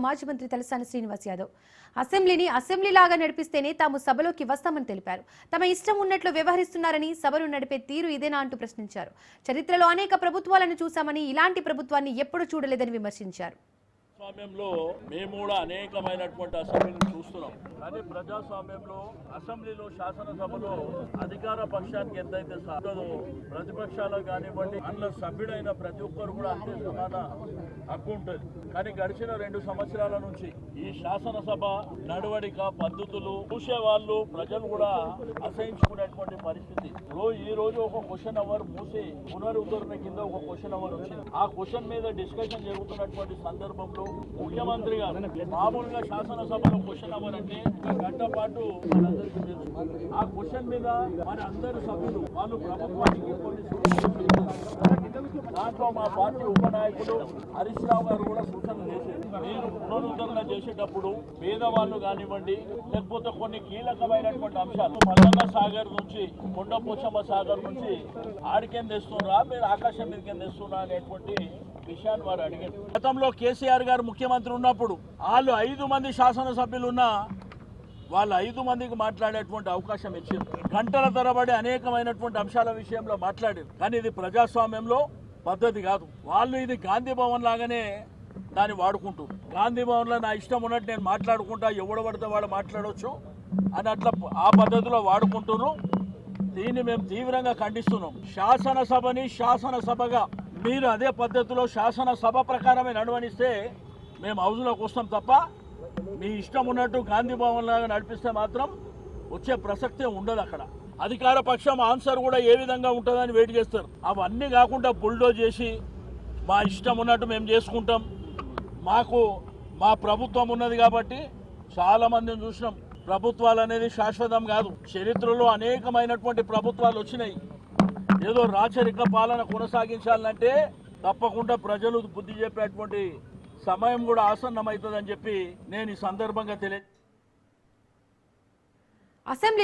మాజీ మంత్రి తలసాని శ్రీనివాస్ యాదవ్ అసెంబ్లీని అసెంబ్లీలాగా నడిపిస్తేనే తాము సభలోకి వస్తామని తెలిపారు. తమ ఇష్టం ఉన్నట్లు వ్యవహరిస్తున్నారని, సభను నడిపే తీరు ఇదేనా అంటూ ప్రశ్నించారు. చరిత్రలో అనేక ప్రభుత్వాలను చూశామని, ఇలాంటి ప్రభుత్వాన్ని ఎప్పుడూ చూడలేదని విమర్శించారు. ప్రజాస్వామ్యంలో మేము కూడా అనేకమైనటువంటి అసెంబ్లీలు చూస్తున్నాం. కానీ ప్రజాస్వామ్యంలో అసెంబ్లీలో శాసనసభలో అధికార పక్షానికి ఎంతైతే సాధదో ప్రతిపక్షాలకు కానివ్వండి అందులో సభ్యుడైన ప్రతి ఒక్కరు కూడా అంతే సమాన హక్కు ఉంటుంది. కానీ గడిచిన 2 సంవత్సరాల నుంచి ఈ శాసనసభ నడవడిక పద్ధతులు చూసే వాళ్ళు ప్రజలు కూడా అసహించుకునేటువంటి పరిస్థితి. ఈ రోజు ఒక క్వశ్చన్ అవర్ మూసి పునరుద్ధరణ కింద ఒక క్వశ్చన్ అవర్ వచ్చింది. ఆ క్వశ్చన్ మీద డిస్కషన్ జరుగుతున్నటువంటి సందర్భంలో ముఖ్యమంత్రి గారు మామూలుగా శాసనసభలో క్వశ్చన్ అవర్ అంటే 1 గంట పాటు మనందరికీ తెలుసు. ఆ క్వశ్చన్ మీద మన అందరు సభ్యులు వాళ్ళు ప్రభుత్వానికి కొన్ని దాంట్లో మా పార్టీ ఉపనాయకుడు హరీష్ రావు గారు కూడా సూచనలు చేశారు. మీరు పునరుద్ధరణ చేసేటప్పుడు పేదవాళ్ళు కానివ్వండి లేకపోతే కొన్ని కీలకమైనటువంటి అంశాలు మల్లన్న సాగర్ నుంచి కొండపోచమ్మ సాగర్ నుంచి ఆడికేం తెస్తున్నారా మీరు ఆకాశం మీదకేం తెస్తున్నారా అనేటువంటి విషయాన్ని వారు అడిగారు. గతంలో కేసీఆర్ గారు ముఖ్యమంత్రి ఉన్నప్పుడు వాళ్ళు 5 మంది శాసనసభ్యులు ఉన్నా వాళ్ళు 5 మందికి మాట్లాడేటువంటి అవకాశం ఇచ్చారు. గంటల తరబడి అనేకమైనటువంటి అంశాల విషయంలో మాట్లాడారు. కానీ ఇది ప్రజాస్వామ్యంలో పద్ధతి కాదు. వాళ్ళు ఇది గాంధీ భవన్ లాగానే దాన్ని వాడుకుంటారు. గాంధీ భవన్లో నా ఇష్టం ఉన్నట్టు నేను మాట్లాడుకుంటా, ఎవడు పడితే వాడు మాట్లాడవచ్చు అని అట్లా ఆ పద్ధతిలో వాడుకుంటున్నారు. దీన్ని మేము తీవ్రంగా ఖండిస్తున్నాం. శాసనసభని శాసనసభగా మీరు అదే పద్ధతిలో శాసనసభ ప్రకారమే నడవనిస్తే మేము హౌజ్లోకి వస్తాం తప్ప మీ ఇష్టం ఉన్నట్టు గాంధీ భవన్ లాగా నడిపిస్తే మాత్రం వచ్చే ప్రసక్తే ఉండదు. అక్కడ అధికార పక్షం ఆన్సర్ కూడా ఏ విధంగా ఉంటుందని వెయిట్ చేస్తారు. అవన్నీ కాకుండా బుల్డోజ్ చేసి మా ఇష్టం ఉన్నట్టు మేము చేసుకుంటాం, మాకు మా ప్రభుత్వం ఉన్నది కాబట్టి చాలా మందిని చూసినాం. ప్రభుత్వాలు అనేది శాశ్వతం కాదు. చరిత్రలో అనేకమైనటువంటి ప్రభుత్వాలు వచ్చినాయి. ఏదో రాచరిక పాలన కొనసాగించాలంటే తప్పకుండా ప్రజలు బుద్ధి చెప్పేటువంటి సమయం కూడా ఆసన్నమవుతుందని చెప్పి నేను ఈ సందర్భంగా అసెంబ్లీలో